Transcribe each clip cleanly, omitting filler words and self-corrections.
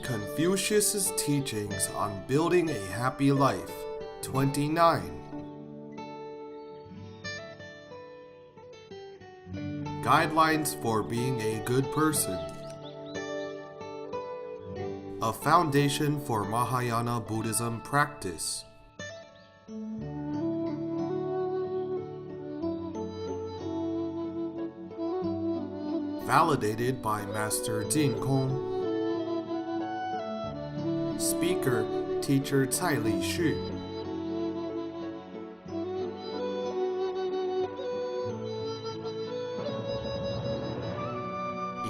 Confucius's Teachings on Building a Happy Life, 29. Guidelines for Being a Good Person. A foundation for Mahayana Buddhism practice. Validated by Master Jin Kong. Speaker, Teacher Cai Li Shi.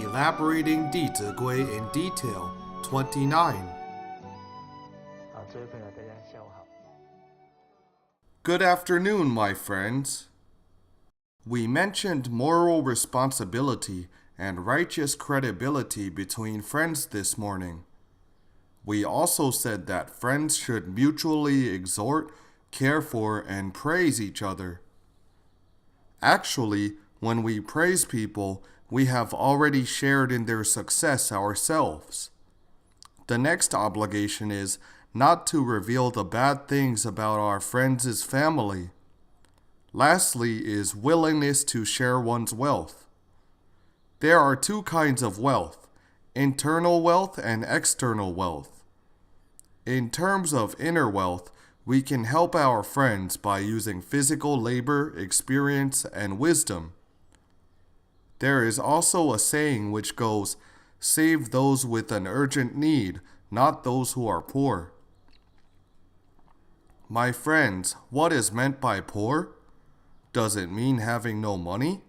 Elaborating 弟子规 in detail, 29. Good afternoon, my friends. We mentioned moral responsibility and righteous credibility between friends this morning. We also said that friends should mutually exhort, care for, and praise each other. Actually, when we praise people, we have already shared in their success ourselves. The next obligation is not to reveal the bad things about our friends' family. Lastly is willingness to share one's wealth. There are two kinds of wealth, internal wealth and external wealth. In terms of inner wealth, we can help our friends by using physical labor, experience, and wisdom. There is also a saying which goes, "Save those with an urgent need, not those who are poor." My friends, what is meant by poor? Does it mean having no money?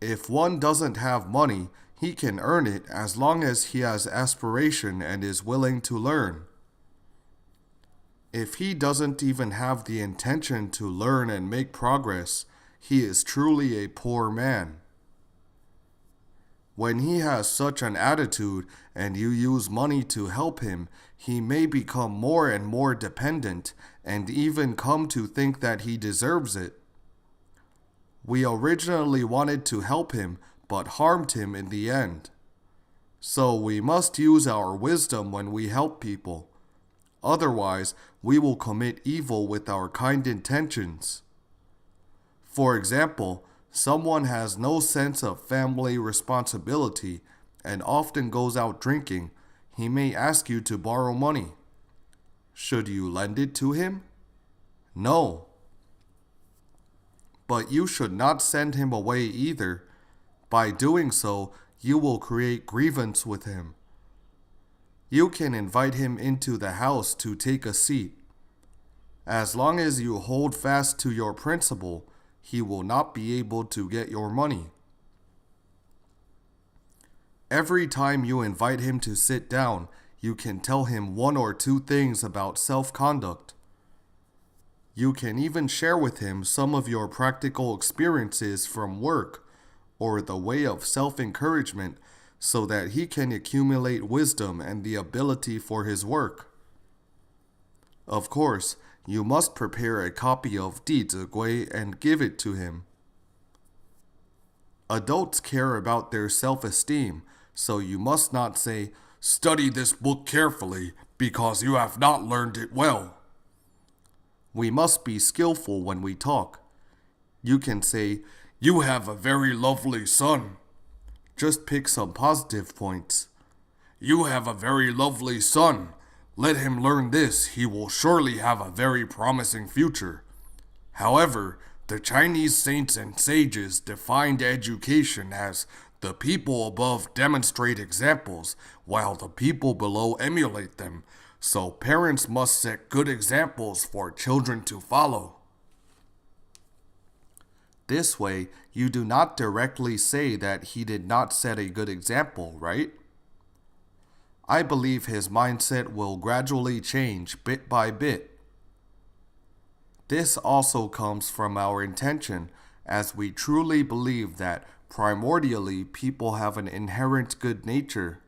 If one doesn't have money, he can earn it as long as he has aspiration and is willing to learn. If he doesn't even have the intention to learn and make progress, he is truly a poor man. When he has such an attitude and you use money to help him, he may become more and more dependent and even come to think that he deserves it. We originally wanted to help him, but harmed him in the end. So we must use our wisdom when we help people. Otherwise, we will commit evil with our kind intentions. For example, someone has no sense of family responsibility and often goes out drinking. He may ask you to borrow money. Should you lend it to him? No. But you should not send him away either. By doing so, you will create grievance with him. You can invite him into the house to take a seat. As long as you hold fast to your principle, he will not be able to get your money. Every time you invite him to sit down, you can tell him one or two things about self-conduct. You can even share with him some of your practical experiences from work or the way of self-encouragement so that he can accumulate wisdom and the ability for his work. Of course, you must prepare a copy of 弟子规 and give it to him. Adults care about their self-esteem, so you must not say, "Study this book carefully because you have not learned it well." We must be skillful when we talk. You can say, "You have a very lovely son." Just pick some positive points. "You have a very lovely son. Let him learn this. He will surely have a very promising future." However, the Chinese saints and sages defined education as the people above demonstrate examples while the people below emulate them. So parents must set good examples for children to follow. This way, you do not directly say that he did not set a good example, right? I believe his mindset will gradually change bit by bit. This also comes from our intention, as we truly believe that primordially people have an inherent good nature.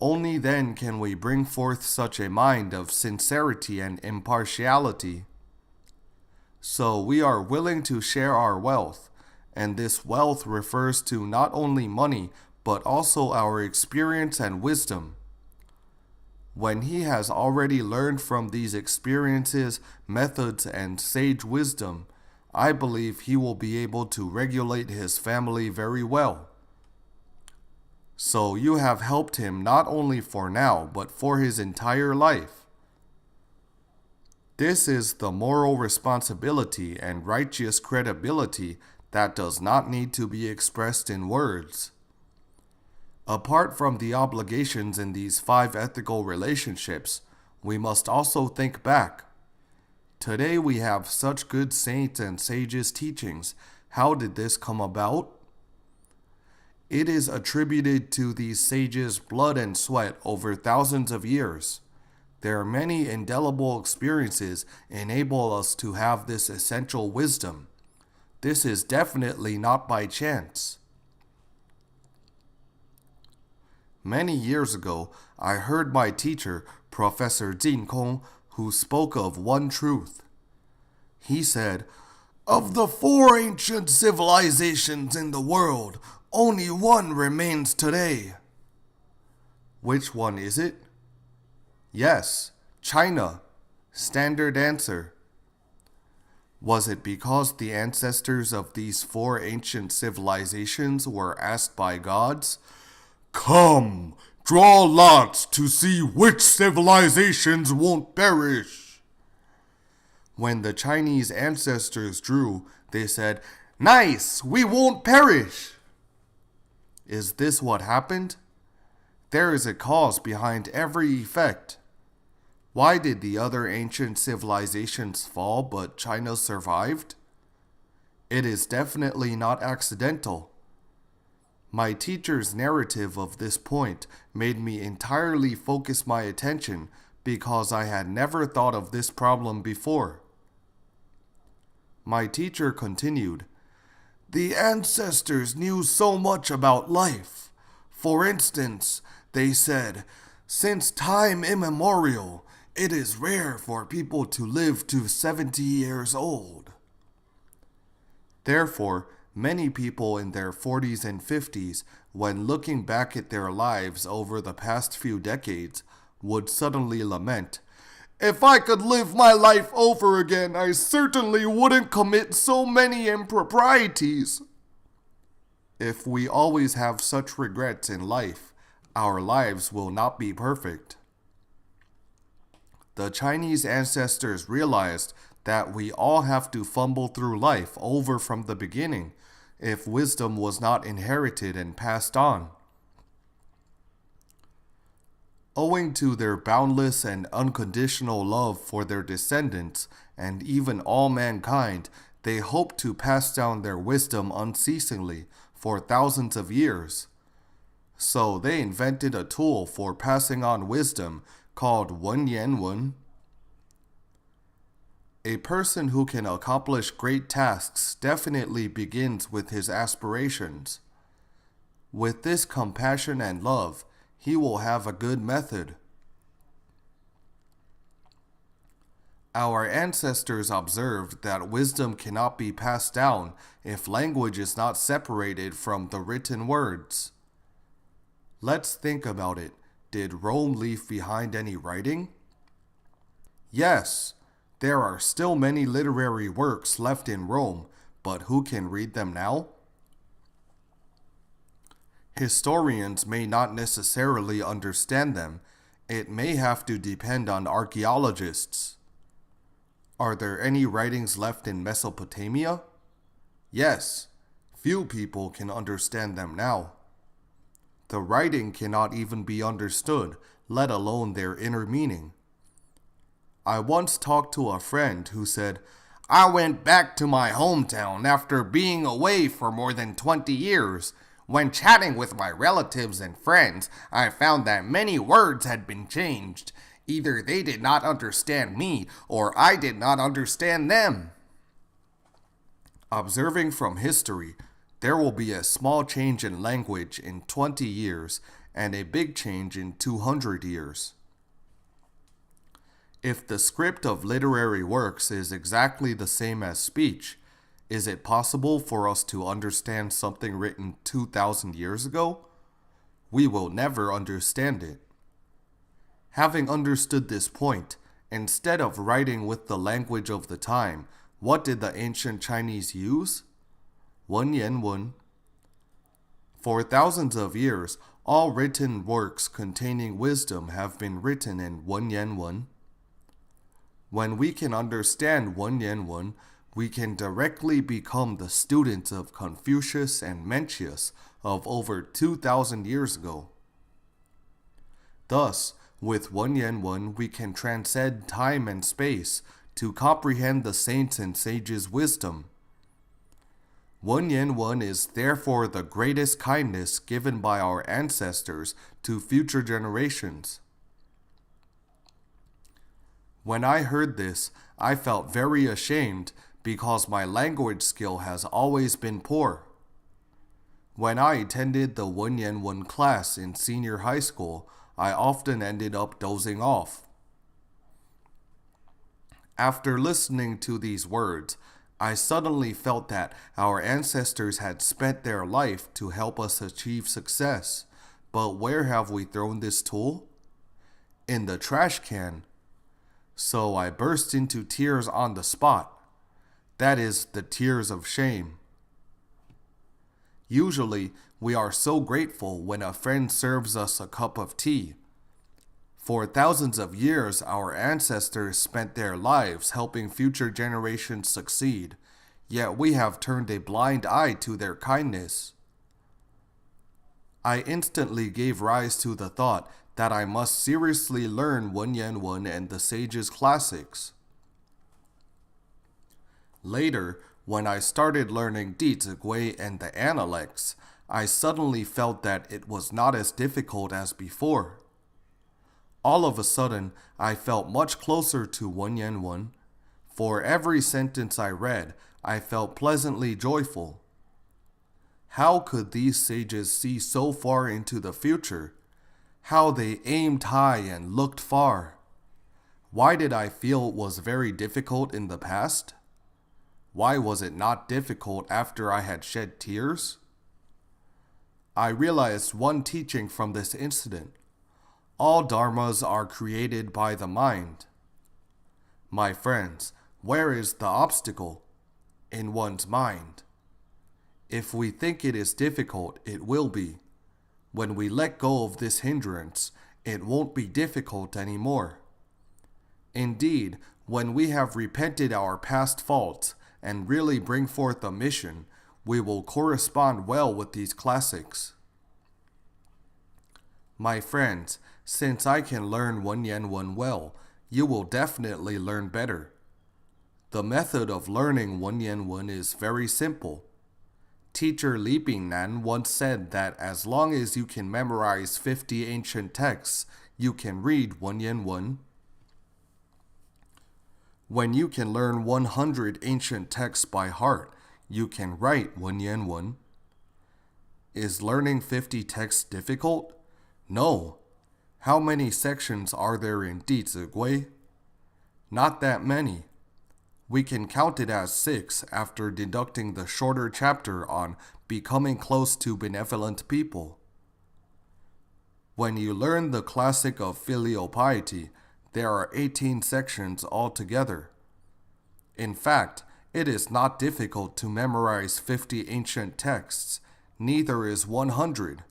Only then can we bring forth such a mind of sincerity and impartiality. So we are willing to share our wealth, and this wealth refers to not only money, but also our experience and wisdom. When he has already learned from these experiences, methods, and sage wisdom, I believe he will be able to regulate his family very well. So you have helped him not only for now, but for his entire life. This is the moral responsibility and righteous credibility that does not need to be expressed in words. Apart from the obligations in these 5 ethical relationships, we must also think back. Today we have such good saints and sages' teachings. How did this come about? It is attributed to these sages' blood and sweat over thousands of years. Their many indelible experiences enable us to have this essential wisdom. This is definitely not by chance. Many years ago, I heard my teacher, Professor Jin Kong, who spoke of one truth. He said, "Of the 4 ancient civilizations in the world, only one remains today." Which one is it? Yes, China. Standard answer. Was it because the ancestors of these 4 ancient civilizations were asked by gods, "Come, draw lots to see which civilizations won't perish"? When the Chinese ancestors drew, they said, "Nice, we won't perish." Is this what happened? There is a cause behind every effect. Why did the other ancient civilizations fall but China survived? It is definitely not accidental. My teacher's narrative of this point made me entirely focus my attention because I had never thought of this problem before. My teacher continued, "The ancestors knew so much about life. For instance, they said, since time immemorial, it is rare for people to live to 70 years old. Therefore, many people in their 40s and 50s, when looking back at their lives over the past few decades, would suddenly lament, 'If I could live my life over again, I certainly wouldn't commit so many improprieties.' If we always have such regrets in life, our lives will not be perfect." The Chinese ancestors realized that we all have to fumble through life over from the beginning if wisdom was not inherited and passed on. Owing to their boundless and unconditional love for their descendants and even all mankind, they hope to pass down their wisdom unceasingly for thousands of years. So they invented a tool for passing on wisdom called 文言文. A person who can accomplish great tasks definitely begins with his aspirations. With this compassion and love, he will have a good method. Our ancestors observed that wisdom cannot be passed down if language is not separated from the written words. Let's think about it. Did Rome leave behind any writing? Yes, there are still many literary works left in Rome, but who can read them now? Historians may not necessarily understand them. It may have to depend on archaeologists. Are there any writings left in Mesopotamia? Yes, few people can understand them now. The writing cannot even be understood, let alone their inner meaning. I once talked to a friend who said, "I went back to my hometown after being away for more than 20 years. When chatting with my relatives and friends, I found that many words had been changed. Either they did not understand me, or I did not understand them." Observing from history, there will be a small change in language in 20 years and a big change in 200 years. If the script of literary works is exactly the same as speech, is it possible for us to understand something written 2,000 years ago? we will never understand it. Having understood this point, instead of writing with the language of the time, what did the ancient Chinese use? 文言文. For thousands of years, all written works containing wisdom have been written in 文言文. When we can understand 文言文, we can directly become the students of Confucius and Mencius of over 2,000 years ago. Thus, with 文言文, we can transcend time and space to comprehend the saints and sages' wisdom. 文言文 is therefore the greatest kindness given by our ancestors to future generations. When I heard this, I felt very ashamed because my language skill has always been poor. When I attended the 文言文 class in senior high school, I often ended up dozing off. After listening to these words, I suddenly felt that our ancestors had spent their life to help us achieve success. But where have we thrown this tool? In the trash can. So I burst into tears on the spot. That is, the tears of shame. Usually, we are so grateful when a friend serves us a cup of tea. For thousands of years, our ancestors spent their lives helping future generations succeed, yet we have turned a blind eye to their kindness. I instantly gave rise to the thought that I must seriously learn 文言文 and the sages' classics. Later, when I started learning 弟子规 and the Analects, I suddenly felt that it was not as difficult as before. All of a sudden, I felt much closer to 文言文. For every sentence I read, I felt pleasantly joyful. How could these sages see so far into the future? How they aimed high and looked far. Why did I feel it was very difficult in the past? Why was it not difficult after I had shed tears? I realized one teaching from this incident. All dharmas are created by the mind. My friends, where is the obstacle? In one's mind. If we think it is difficult, it will be. When we let go of this hindrance, it won't be difficult anymore. Indeed, when we have repented our past faults and really bring forth a mission, we will correspond well with these classics. My friends, since I can learn 文言文 well, you will definitely learn better. The method of learning 文言文 is very simple. Teacher Li Bingnan once said that as long as you can memorize 50 ancient texts, you can read 文言文. When you can learn 100 ancient texts by heart, you can write 文言文. Is learning 50 texts difficult? No. How many sections are there in 弟子规? Not that many. We can count it as 6 after deducting the shorter chapter on becoming close to benevolent people. When you learn the classic of filial piety, there are 18 sections altogether. In fact, it is not difficult to memorize 50 ancient texts, neither is 100.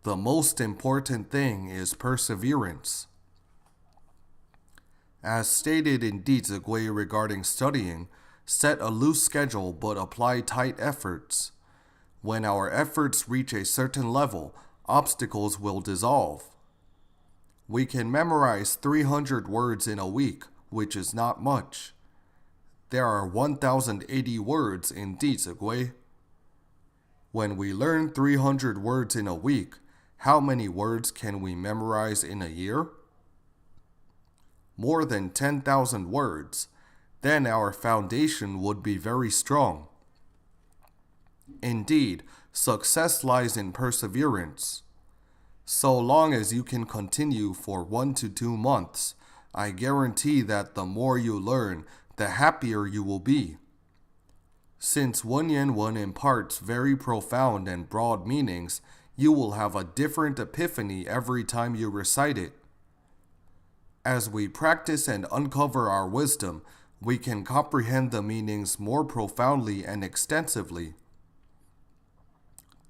The most important thing is perseverance. As stated in 弟子规 regarding studying, set a loose schedule but apply tight efforts. When our efforts reach a certain level, obstacles will dissolve. We can memorize 300 words in a week, which is not much. There are 1,080 words in 弟子规. When we learn 300 words in a week, how many words can we memorize in a year? More than 10,000 words. Then our foundation would be very strong. Indeed, success lies in perseverance. So long as you can continue for 1 to 2 months, I guarantee that the more you learn, the happier you will be. Since 文言文imparts very profound and broad meanings, you will have a different epiphany every time you recite it. As we practice and uncover our wisdom, we can comprehend the meanings more profoundly and extensively.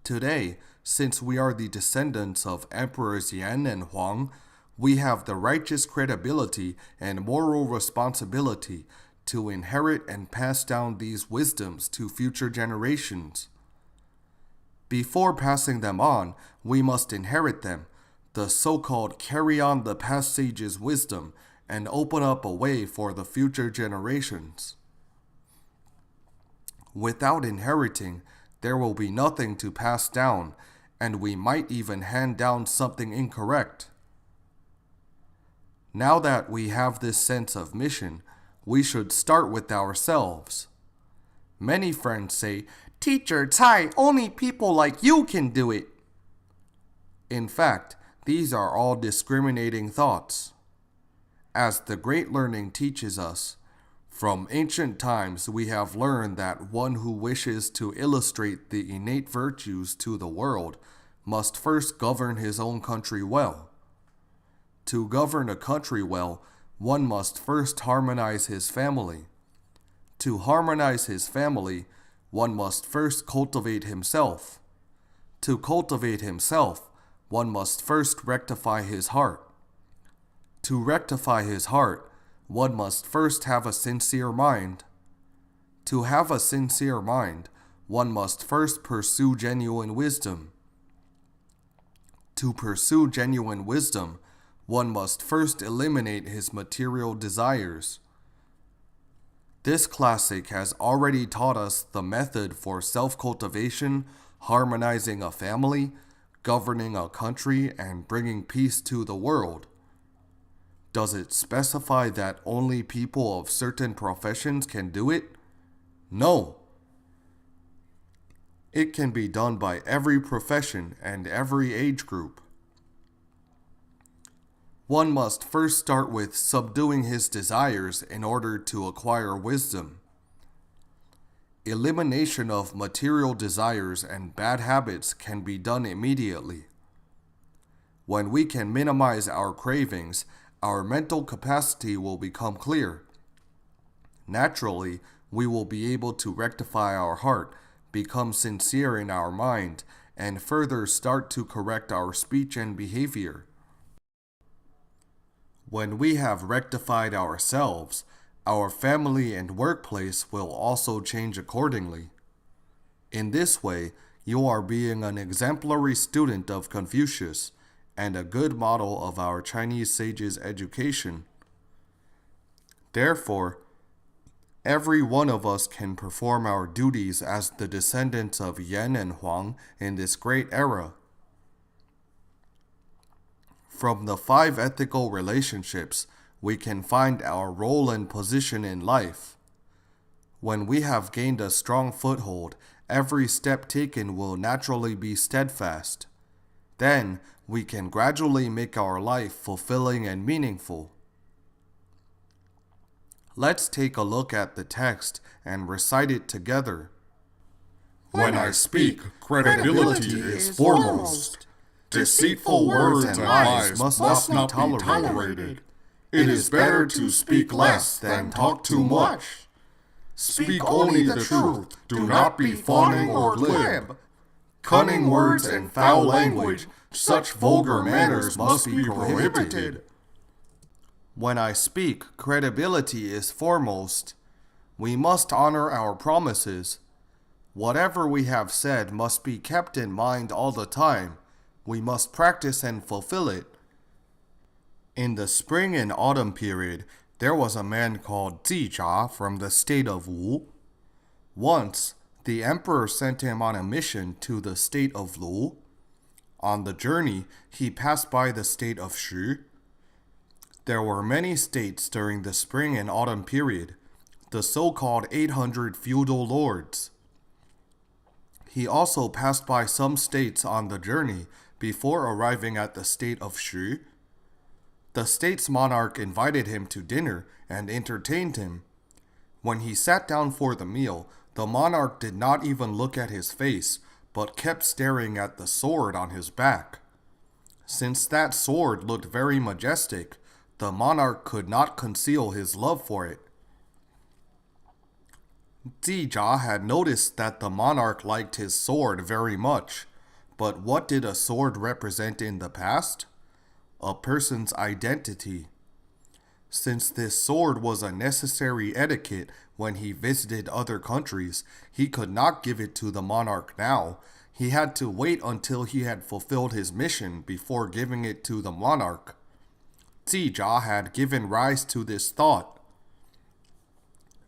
Today, since we are the descendants of Emperors Yan and Huang, we have the righteous credibility and moral responsibility to inherit and pass down these wisdoms to future generations. Before passing them on, we must inherit them, the so-called carry on the past sages' wisdom, and open up a way for the future generations. Without inheriting, there will be nothing to pass down, and we might even hand down something incorrect. Now that we have this sense of mission, we should start with ourselves. Many friends say, "Teacher Cai, only people like you can do it." In fact, these are all discriminating thoughts. As the Great Learning teaches us, from ancient times we have learned that one who wishes to illustrate the innate virtues to the world must first govern his own country well. To govern a country well, one must first harmonize his family. To harmonize his family, one must first cultivate himself. To cultivate himself, one must first rectify his heart. To rectify his heart, one must first have a sincere mind. To have a sincere mind, one must first pursue genuine wisdom. To pursue genuine wisdom, one must first eliminate his material desires. This classic has already taught us the method for self-cultivation, harmonizing a family, governing a country, and bringing peace to the world. Does it specify that only people of certain professions can do it? No. It can be done by every profession and every age group. One must first start with subduing his desires in order to acquire wisdom. Elimination of material desires and bad habits can be done immediately. When we can minimize our cravings, our mental capacity will become clear. Naturally, we will be able to rectify our heart, become sincere in our mind, and further start to correct our speech and behavior. When we have rectified ourselves, our family and workplace will also change accordingly. In this way, you are being an exemplary student of Confucius and a good model of our Chinese sages' education. Therefore, every one of us can perform our duties as the descendants of Yan and Huang in this great era. From the 5 ethical relationships, we can find our role and position in life. When we have gained a strong foothold, every step taken will naturally be steadfast. Then, we can gradually make our life fulfilling and meaningful. Let's take a look at the text and recite it together. When I speak, credibility is foremost. Deceitful words and lies must not be tolerated. It is better to speak less than talk too much. Speak only the truth. Do not be fawning or glib. Cunning words and foul language, such vulgar manners must be prohibited. When I speak, credibility is foremost. We must honor our promises. Whatever we have said must be kept in mind all the time. We must practice and fulfill it. In the spring and autumn period, there was a man called Zizha from the state of Wu. Once, the emperor sent him on a mission to the state of Lu. On the journey, he passed by the state of Shu. There were many states during the spring and autumn period, the so-called 800 feudal lords. He also passed by some states on the journey before arriving at the state of Shu. The state's monarch invited him to dinner and entertained him. When he sat down for the meal, the monarch did not even look at his face, but kept staring at the sword on his back. Since that sword looked very majestic, the monarch could not conceal his love for it. Zija had noticed that the monarch liked his sword very much, but what did a sword represent in the past? A person's identity. Since this sword was a necessary etiquette when he visited other countries, he could not give it to the monarch now. He had to wait until he had fulfilled his mission before giving it to the monarch. Zija had given rise to this thought.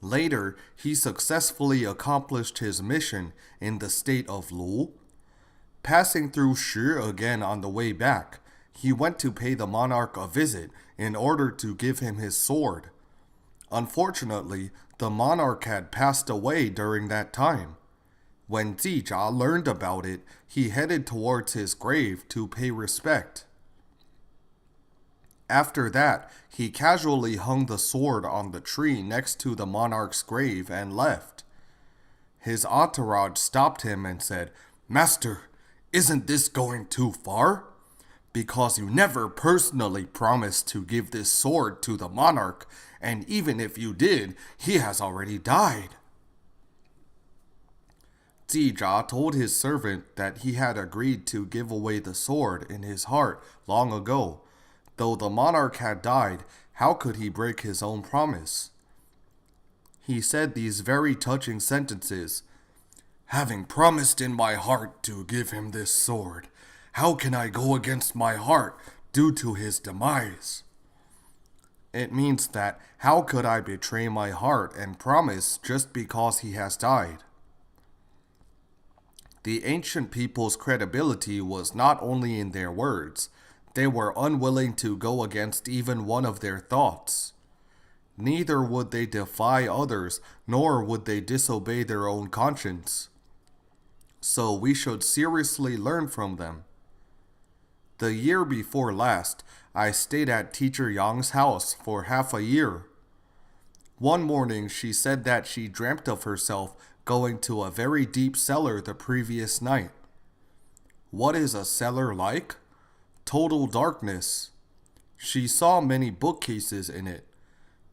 Later, he successfully accomplished his mission in the state of Lu. Passing through Shi again on the way back, he went to pay the monarch a visit in order to give him his sword. Unfortunately, the monarch had passed away during that time. When Zija learned about it, he headed towards his grave to pay respect. After that, he casually hung the sword on the tree next to the monarch's grave and left. His entourage stopped him and said, "Master, isn't this going too far? Because you never personally promised to give this sword to the monarch, and even if you did, he has already died." Zija told his servant that he had agreed to give away the sword in his heart long ago. Though the monarch had died, how could he break his own promise? He said these very touching sentences, "Having promised in my heart to give him this sword, how can I go against my heart due to his demise?" It means that how could I betray my heart and promise just because he has died? The ancient people's credibility was not only in their words, they were unwilling to go against even one of their thoughts. Neither would they defy others, nor would they disobey their own conscience. So we should seriously learn from them. The year before last, I stayed at Teacher Yang's house for half a year. One morning, she said that she dreamt of herself going to a very deep cellar the previous night. What is a cellar like? Total darkness. She saw many bookcases in it.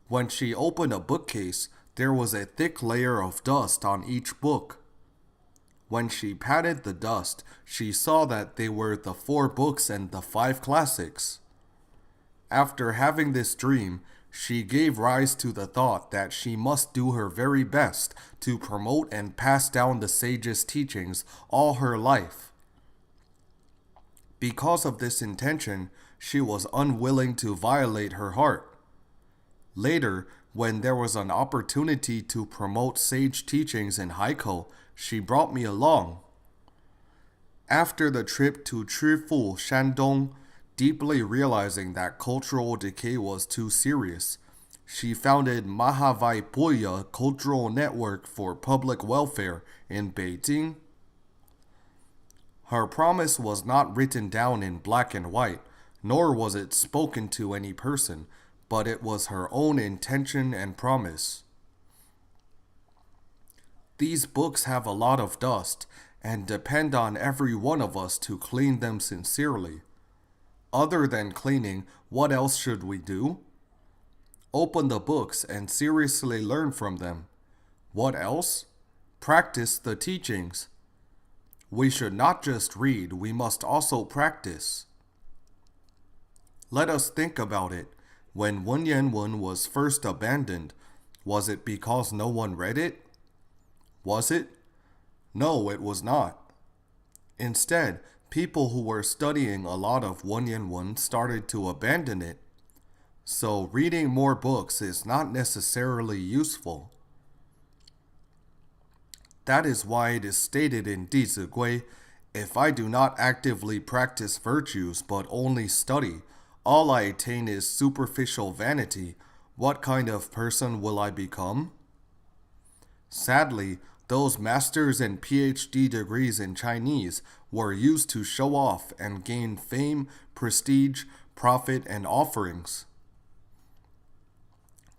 When she opened a bookcase, there was a thick layer of dust on each book. When she patted the dust, she saw that they were the 4 books and the 5 classics. After having this dream, she gave rise to the thought that she must do her very best to promote and pass down the sage's teachings all her life. Because of this intention, she was unwilling to violate her heart. Later, when there was an opportunity to promote sage teachings in Haikou, she brought me along. After the trip to Chifu, Shandong, deeply realizing that cultural decay was too serious, she founded Mahavaipuya Cultural Network for Public Welfare in Beijing. Her promise was not written down in black and white, nor was it spoken to any person, but it was her own intention and promise. These books have a lot of dust, and depend on every one of us to clean them sincerely. Other than cleaning, what else should we do? Open the books and seriously learn from them. What else? Practice the teachings. We should not just read, we must also practice. Let us think about it. When Wenyan was first abandoned, was it because no one read it? Was it? No, it was not. Instead, people who were studying a lot of Wenyan started to abandon it. So reading more books is not necessarily useful. That is why it is stated in Dizi Gui, "If I do not actively practice virtues but only study, all I attain is superficial vanity. What kind of person will I become?" Sadly, those master's and PhD degrees in Chinese were used to show off and gain fame, prestige, profit, and offerings.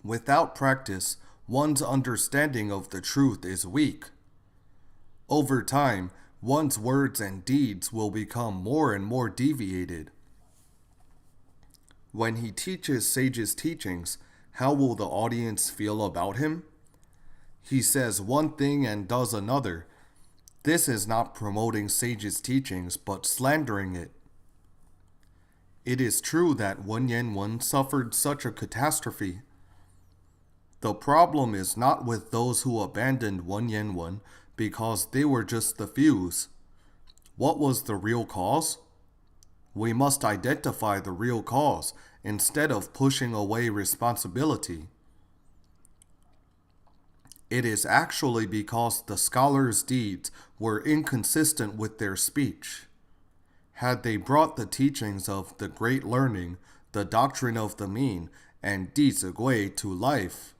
Without practice, one's understanding of the truth is weak. Over time, one's words and deeds will become more and more deviated. When he teaches sages' teachings, how will the audience feel about him? He says one thing and does another. This is not promoting sages' teachings, but slandering it. It is true that Wen suffered such a catastrophe. The problem is not with those who abandoned Wen because they were just the fews. What was the real cause? We must identify the real cause instead of pushing away responsibility. It is actually because the scholars' deeds were inconsistent with their speech. Had they brought the teachings of the great learning, the doctrine of the mean, and Di Zi Gui to life,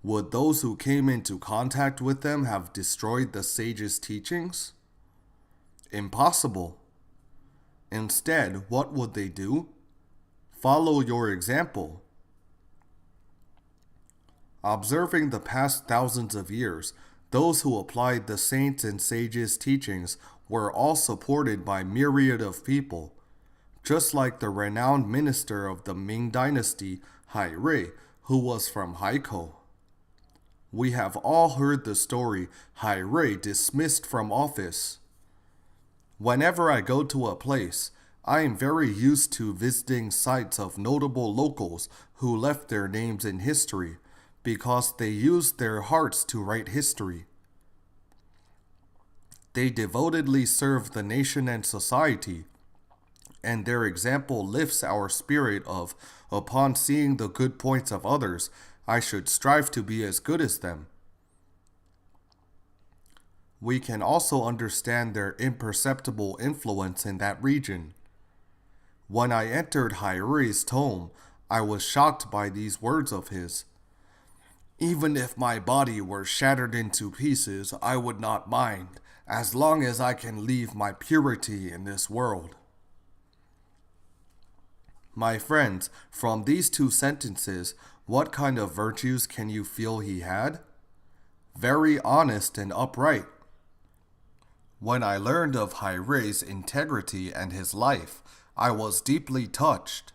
would those who came into contact with them have destroyed the sages' teachings? Impossible. Instead, what would they do? Follow your example. Observing the past thousands of years, those who applied the saints' and sages' teachings were all supported by myriad of people, just like the renowned minister of the Ming Dynasty, Hai Rui, who was from Haikou. We have all heard the story Hai Rui dismissed from office. Whenever I go to a place, I am very used to visiting sites of notable locals who left their names in history, because they used their hearts to write history. They devotedly serve the nation and society, and their example lifts our spirit of, upon seeing the good points of others, I should strive to be as good as them. We can also understand their imperceptible influence in that region. When I entered Hai Rui's tomb, I was shocked by these words of his. Even if my body were shattered into pieces, I would not mind, as long as I can leave my purity in this world. My friends, from these two sentences, what kind of virtues can you feel he had? Very honest and upright. When I learned of Hai Rui's integrity and his life, I was deeply touched.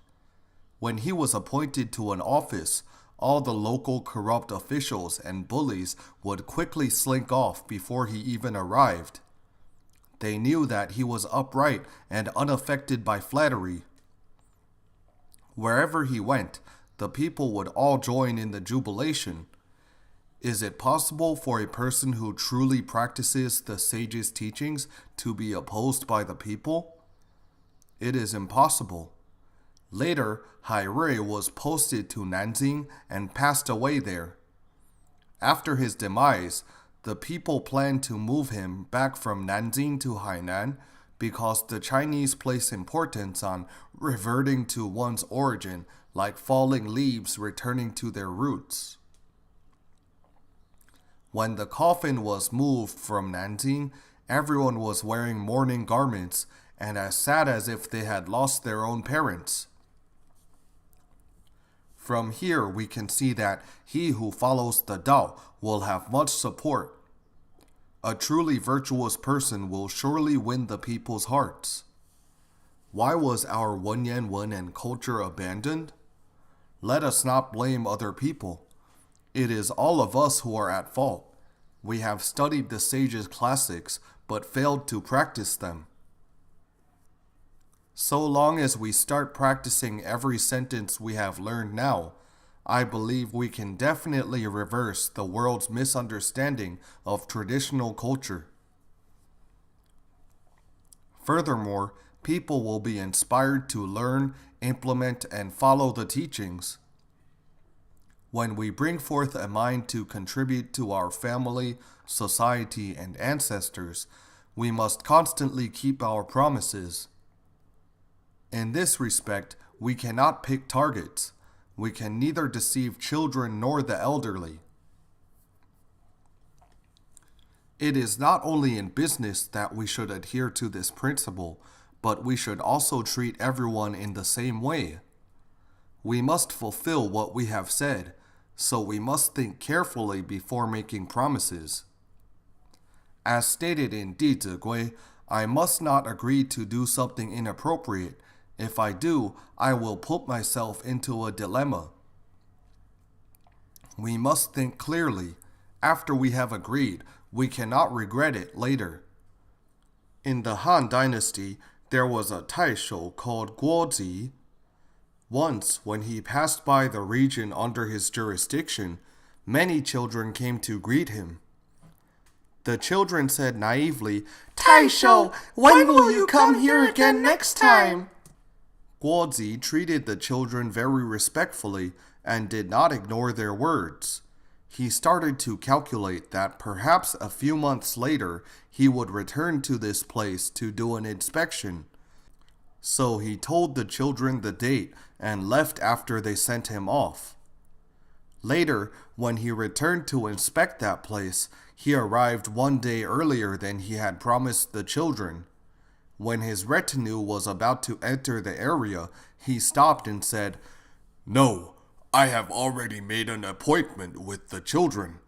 When he was appointed to an office, all the local corrupt officials and bullies would quickly slink off before he even arrived. They knew that he was upright and unaffected by flattery. Wherever he went, the people would all join in the jubilation. Is it possible for a person who truly practices the sages' teachings to be opposed by the people? It is impossible. Later, Hai Rui was posted to Nanjing and passed away there. After his demise, the people planned to move him back from Nanjing to Hainan because the Chinese place importance on reverting to one's origin, like falling leaves returning to their roots. When the coffin was moved from Nanjing, everyone was wearing mourning garments and as sad as if they had lost their own parents. From here, we can see that he who follows the Tao will have much support. A truly virtuous person will surely win the people's hearts. Why was our Wen and culture abandoned? Let us not blame other people. It is all of us who are at fault. We have studied the sages' classics, but failed to practice them. So long as we start practicing every sentence we have learned now, I believe we can definitely reverse the world's misunderstanding of traditional culture. Furthermore, people will be inspired to learn, implement, and follow the teachings. When we bring forth a mind to contribute to our family, society, and ancestors, we must constantly keep our promises. In this respect, we cannot pick targets. We can neither deceive children nor the elderly. It is not only in business that we should adhere to this principle, but we should also treat everyone in the same way. We must fulfill what we have said, so we must think carefully before making promises. As stated in 弟子规, I must not agree to do something inappropriate. If I do, I will put myself into a dilemma. We must think clearly. After we have agreed, we cannot regret it later. In the Han Dynasty, there was a taisho called Guozi. Once, when he passed by the region under his jurisdiction, many children came to greet him. The children said naively, "Taisho, when will you come here again next time?" Guozi treated the children very respectfully and did not ignore their words. He started to calculate that perhaps a few months later he would return to this place to do an inspection. So he told the children the date and left after they sent him off. Later, when he returned to inspect that place, he arrived one day earlier than he had promised the children. When his retinue was about to enter the area, he stopped and said, "No, I have already made an appointment with the children.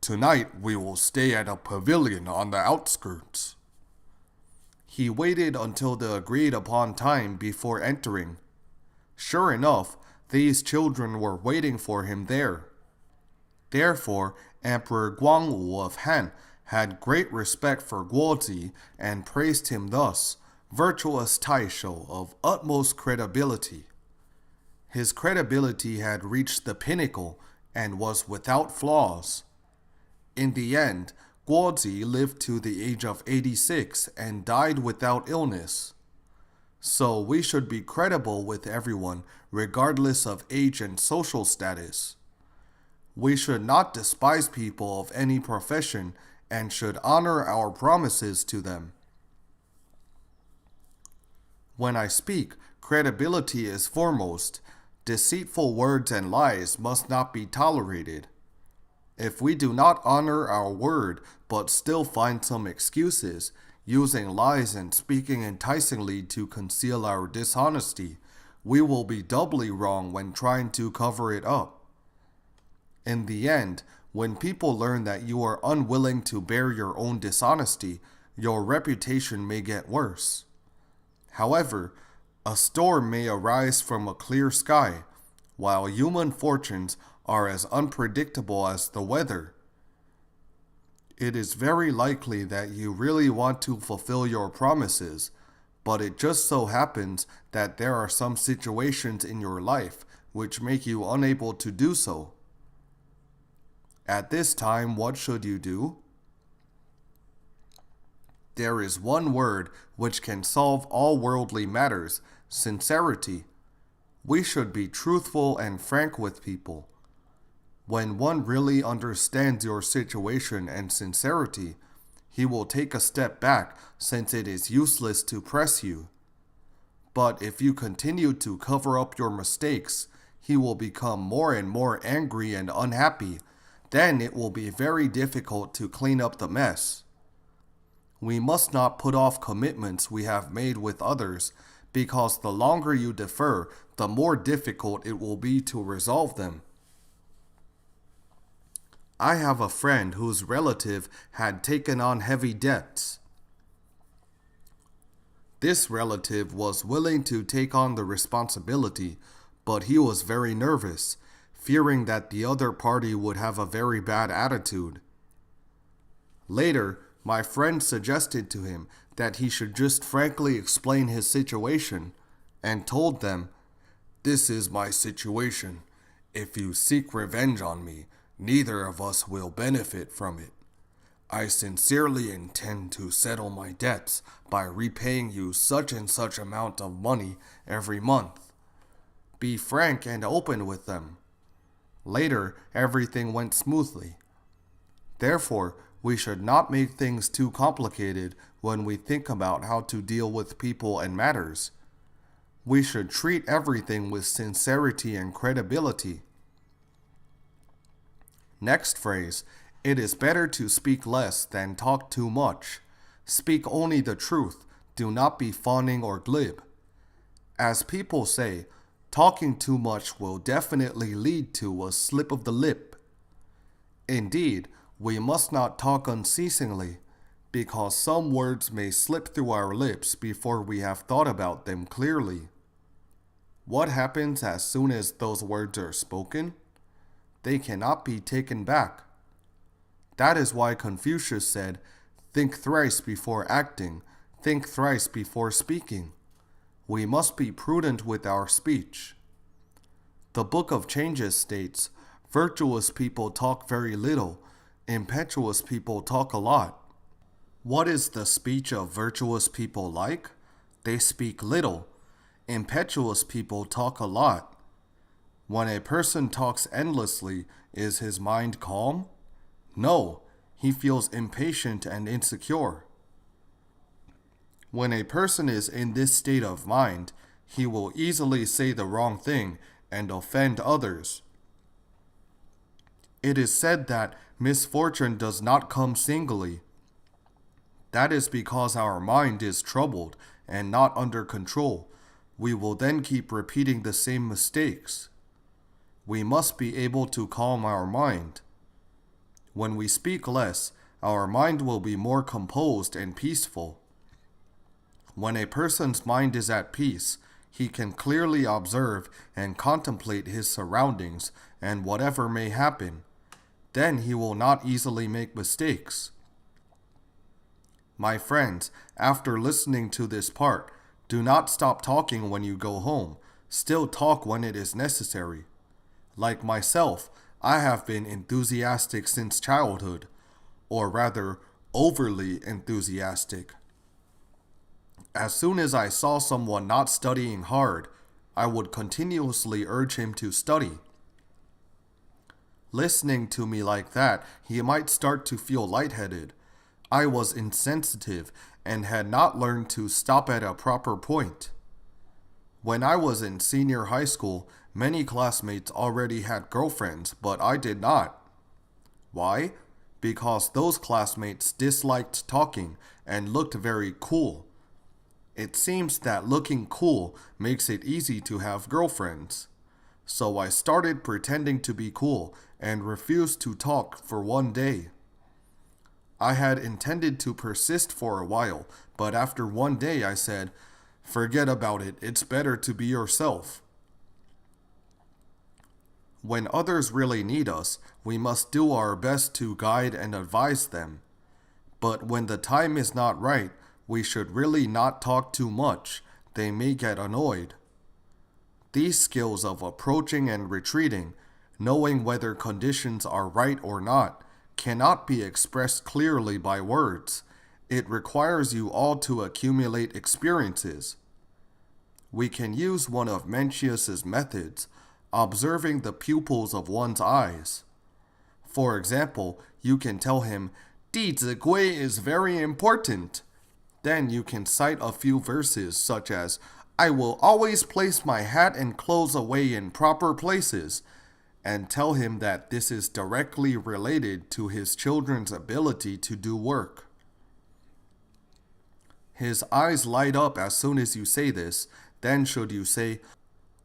Tonight we will stay at a pavilion on the outskirts." He waited until the agreed upon time before entering. Sure enough, these children were waiting for him there. Therefore, Emperor Guangwu of Han had great respect for Guozi and praised him thus, virtuous taisho of utmost credibility. His credibility had reached the pinnacle and was without flaws. In the end, Guozi lived to the age of 86 and died without illness. So we should be credible with everyone, regardless of age and social status. We should not despise people of any profession and should honor our promises to them. When I speak, credibility is foremost. Deceitful words and lies must not be tolerated. If we do not honor our word but still find some excuses, using lies and speaking enticingly to conceal our dishonesty, we will be doubly wrong when trying to cover it up. In the end, when people learn that you are unwilling to bear your own dishonesty, your reputation may get worse. However, a storm may arise from a clear sky, while human fortunes are as unpredictable as the weather. It is very likely that you really want to fulfill your promises, but it just so happens that there are some situations in your life which make you unable to do so. At this time, what should you do? There is one word which can solve all worldly matters: sincerity. We should be truthful and frank with people. When one really understands your situation and sincerity, he will take a step back since it is useless to press you. But if you continue to cover up your mistakes, he will become more and more angry and unhappy. Then it will be very difficult to clean up the mess. We must not put off commitments we have made with others, because the longer you defer, the more difficult it will be to resolve them. I have a friend whose relative had taken on heavy debts. This relative was willing to take on the responsibility, but he was very nervous, fearing that the other party would have a very bad attitude. Later, my friend suggested to him that he should just frankly explain his situation, and told them, "This is my situation. If you seek revenge on me, neither of us will benefit from it. I sincerely intend to settle my debts by repaying you such and such amount of money every month." Be frank and open with them. Later, everything went smoothly. Therefore, we should not make things too complicated when we think about how to deal with people and matters. We should treat everything with sincerity and credibility. Next phrase, it is better to speak less than talk too much. Speak only the truth. Do not be fawning or glib. As people say, talking too much will definitely lead to a slip of the lip. Indeed, we must not talk unceasingly, because some words may slip through our lips before we have thought about them clearly. What happens as soon as those words are spoken? They cannot be taken back. That is why Confucius said, "Think thrice before acting, think thrice before speaking." We must be prudent with our speech. The Book of Changes states, "Virtuous people talk very little, impetuous people talk a lot." What is the speech of virtuous people like? They speak little. Impetuous people talk a lot. When a person talks endlessly, is his mind calm? No, he feels impatient and insecure. When a person is in this state of mind, he will easily say the wrong thing and offend others. It is said that misfortune does not come singly. That is because our mind is troubled and not under control. We will then keep repeating the same mistakes. We must be able to calm our mind. When we speak less, our mind will be more composed and peaceful. When a person's mind is at peace, he can clearly observe and contemplate his surroundings and whatever may happen. Then he will not easily make mistakes. My friends, after listening to this part, do not stop talking when you go home. Still talk when it is necessary. Like myself, I have been enthusiastic since childhood, or rather, overly enthusiastic. As soon as I saw someone not studying hard, I would continuously urge him to study. Listening to me like that, he might start to feel lightheaded. I was insensitive and had not learned to stop at a proper point. When I was in senior high school, many classmates already had girlfriends, but I did not. Why? Because those classmates disliked talking and looked very cool. It seems that looking cool makes it easy to have girlfriends. So I started pretending to be cool and refused to talk for one day. I had intended to persist for a while, but after one day I said, "Forget about it, it's better to be yourself." When others really need us, we must do our best to guide and advise them. But when the time is not right, we should really not talk too much. They may get annoyed. These skills of approaching and retreating, knowing whether conditions are right or not, cannot be expressed clearly by words. It requires you all to accumulate experiences. We can use one of Mencius's methods, observing the pupils of one's eyes. For example, you can tell him, "Di Zi Gui is very important." Then you can cite a few verses such as, "I will always place my hat and clothes away in proper places," and tell him that this is directly related to his children's ability to do work. His eyes light up as soon as you say this. Then should you say,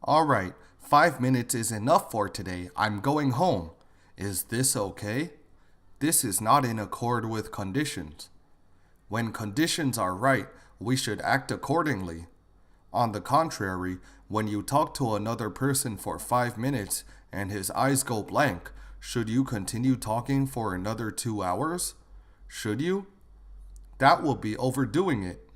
"All right, 5 minutes is enough for today. I'm going home. Is this okay?" This is not in accord with conditions. When conditions are right, we should act accordingly. On the contrary, when you talk to another person for 5 minutes and his eyes go blank, should you continue talking for another 2 hours? Should you? That will be overdoing it.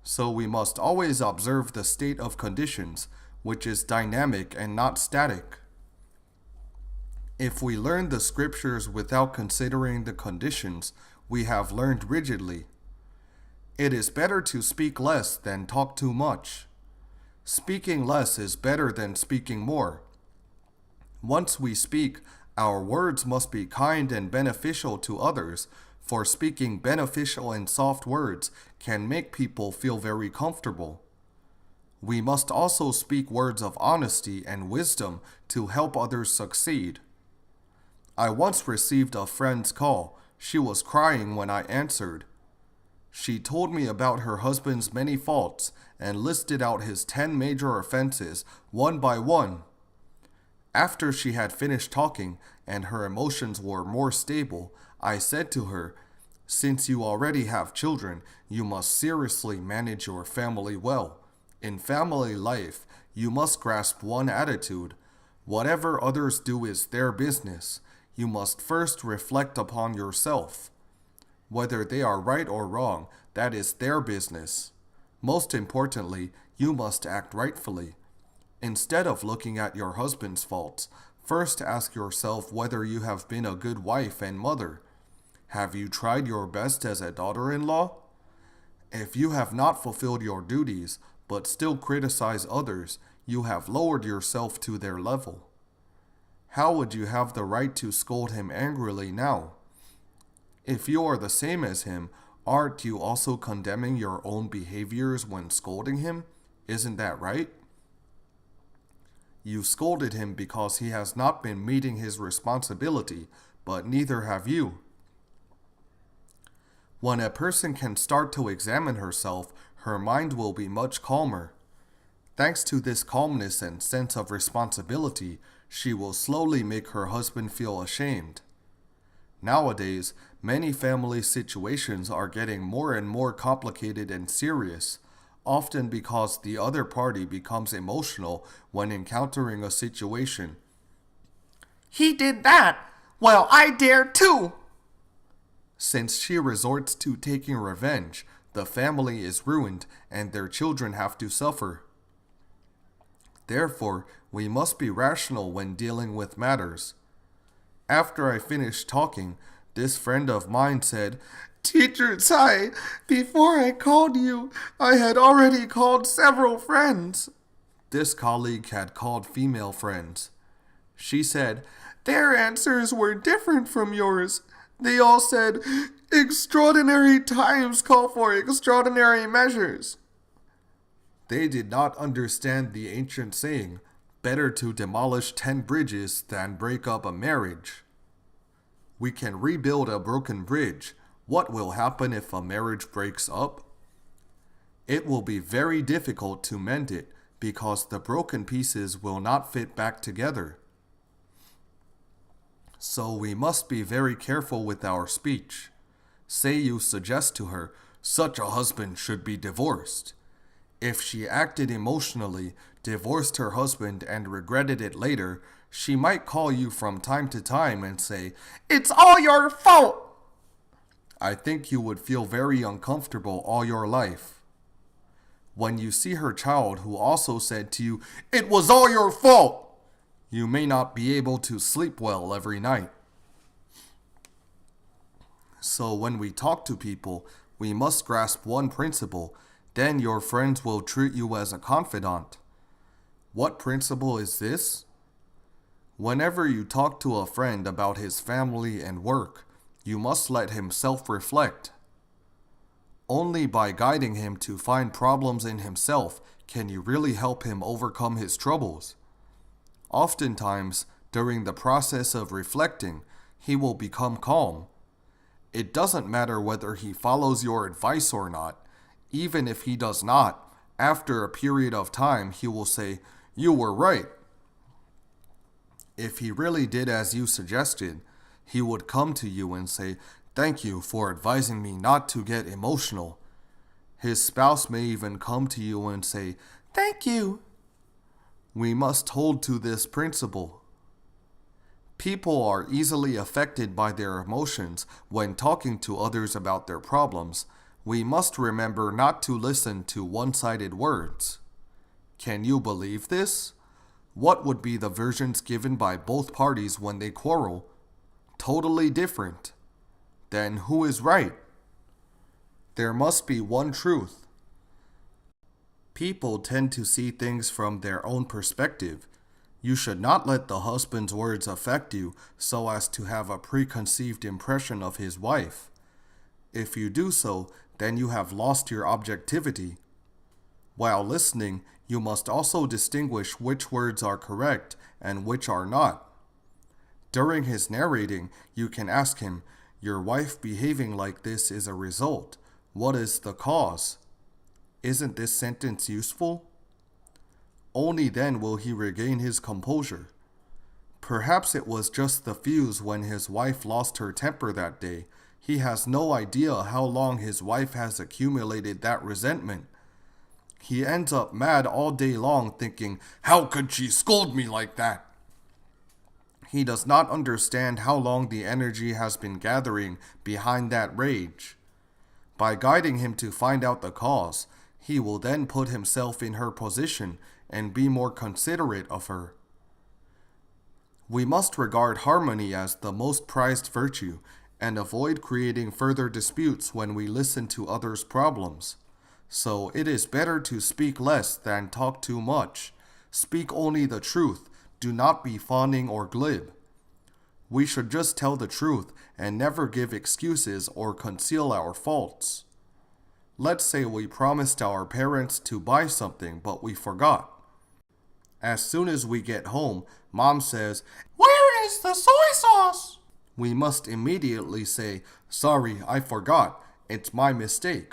So we must always observe the state of conditions, which is dynamic and not static. If we learn the scriptures without considering the conditions, we have learned rigidly. It is better to speak less than talk too much. Speaking less is better than speaking more. Once we speak, our words must be kind and beneficial to others, for speaking beneficial and soft words can make people feel very comfortable. We must also speak words of honesty and wisdom to help others succeed. I once received a friend's call. She was crying when I answered. She told me about her husband's many faults and listed out his 10 major offenses one by one. After she had finished talking and her emotions were more stable, I said to her, Since you already have children, you must seriously manage your family well. In family life, you must grasp one attitude. Whatever others do is their business. You must first reflect upon yourself. Whether they are right or wrong, that is their business. Most importantly, you must act rightfully. Instead of looking at your husband's faults, first ask yourself whether you have been a good wife and mother. Have you tried your best as a daughter-in-law? If you have not fulfilled your duties, but still criticize others, you have lowered yourself to their level. How would you have the right to scold him angrily now? If you are the same as him, aren't you also condemning your own behaviors when scolding him? Isn't that right? You scolded him because he has not been meeting his responsibility, but neither have you. When a person can start to examine herself, her mind will be much calmer. Thanks to this calmness and sense of responsibility, she will slowly make her husband feel ashamed. Nowadays, many family situations are getting more and more complicated and serious, often because the other party becomes emotional when encountering a situation. He did that. Well, I dare too. Since she resorts to taking revenge, the family is ruined and their children have to suffer. Therefore, we must be rational when dealing with matters. After I finished talking, this friend of mine said, "Teacher Tsai, before I called you, I had already called several friends." This colleague had called female friends. She said, "Their answers were different from yours. They all said, 'Extraordinary times call for extraordinary measures.'" They did not understand the ancient saying, "Better to demolish 10 bridges than break up a marriage." We can rebuild a broken bridge. What will happen if a marriage breaks up? It will be very difficult to mend it because the broken pieces will not fit back together. So we must be very careful with our speech. Say you suggest to her, "Such a husband should be divorced." If she acted emotionally, divorced her husband, and regretted it later, she might call you from time to time and say, "It's all your fault." I think you would feel very uncomfortable all your life. When you see her child who also said to you, "It was all your fault," you may not be able to sleep well every night. So when we talk to people, we must grasp one principle. Then your friends will treat you as a confidant. What principle is this? Whenever you talk to a friend about his family and work, you must let him self-reflect. Only by guiding him to find problems in himself can you really help him overcome his troubles. Oftentimes, during the process of reflecting, he will become calm. It doesn't matter whether he follows your advice or not. Even if he does not, after a period of time, he will say, "You were right." If he really did as you suggested, he would come to you and say, "Thank you for advising me not to get emotional." His spouse may even come to you and say, "Thank you." We must hold to this principle. People are easily affected by their emotions when talking to others about their problems. We must remember not to listen to one-sided words. Can you believe this? What would be the versions given by both parties when they quarrel? Totally different. Then who is right? There must be one truth. People tend to see things from their own perspective. You should not let the husband's words affect you so as to have a preconceived impression of his wife. If you do so, then you have lost your objectivity. While listening, you must also distinguish which words are correct and which are not. During his narrating, you can ask him, "Your wife behaving like this is a result. What is the cause?" Isn't this sentence useful? Only then will he regain his composure. Perhaps it was just the fuse when his wife lost her temper that day. He has no idea how long his wife has accumulated that resentment. He ends up mad all day long thinking, "How could she scold me like that?" He does not understand how long the energy has been gathering behind that rage. By guiding him to find out the cause, he will then put himself in her position and be more considerate of her. We must regard harmony as the most prized virtue and avoid creating further disputes when we listen to others' problems. So it is better to speak less than talk too much. Speak only the truth. Do not be fawning or glib. We should just tell the truth and never give excuses or conceal our faults. Let's say we promised our parents to buy something, but we forgot. As soon as we get home, Mom says, "Where is the soy sauce?" We must immediately say, "Sorry, I forgot. It's my mistake."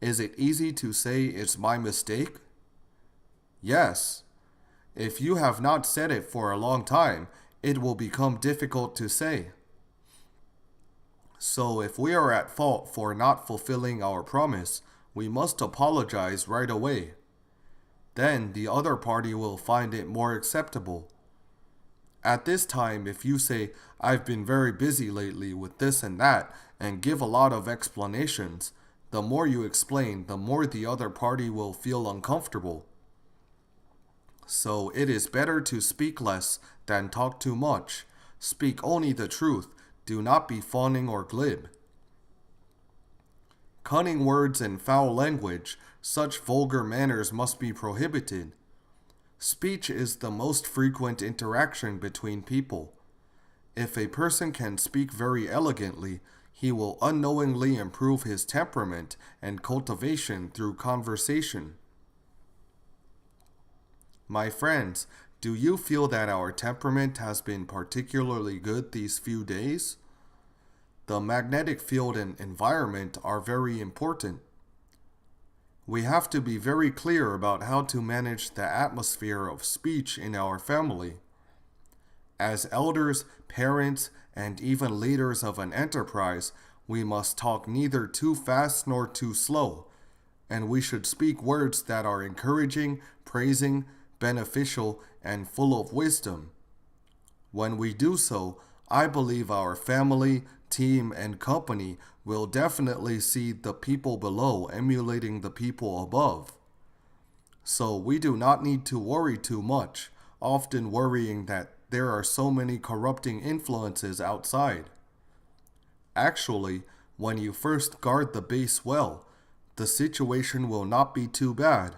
Is it easy to say it's my mistake? Yes. If you have not said it for a long time, it will become difficult to say. So if we are at fault for not fulfilling our promise, we must apologize right away. Then the other party will find it more acceptable. At this time, if you say, "I've been very busy lately with this and that," and give a lot of explanations, the more you explain, the more the other party will feel uncomfortable. So it is better to speak less than talk too much. Speak only the truth. Do not be fawning or glib. Cunning words and foul language, such vulgar manners must be prohibited. Speech is the most frequent interaction between people. If a person can speak very elegantly, he will unknowingly improve his temperament and cultivation through conversation. My friends, do you feel that our temperament has been particularly good these few days? The magnetic field and environment are very important. We have to be very clear about how to manage the atmosphere of speech in our family. As elders, parents, and even leaders of an enterprise, we must talk neither too fast nor too slow, and we should speak words that are encouraging, praising, beneficial, and full of wisdom. When we do so, I believe our family, team, and company will definitely see the people below emulating the people above. So we do not need to worry too much, often worrying that there are so many corrupting influences outside. Actually, when you first guard the base well, the situation will not be too bad.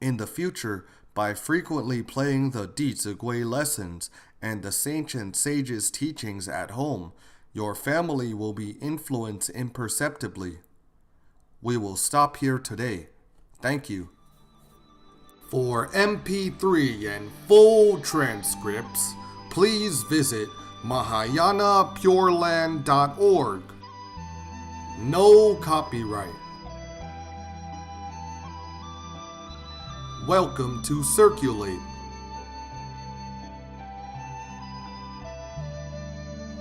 In the future, by frequently playing the Di Zi Gui lessons and the ancient sages' teachings at home, your family will be influenced imperceptibly. We will stop here today. Thank you. For MP3 and full transcripts, please visit mahayanapureland.org. No copyright. Welcome to Circulate.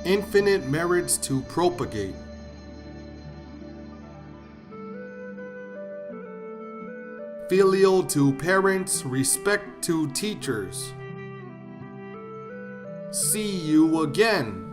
Infinite merits to propagate. Filial to parents, respect to teachers. See you again.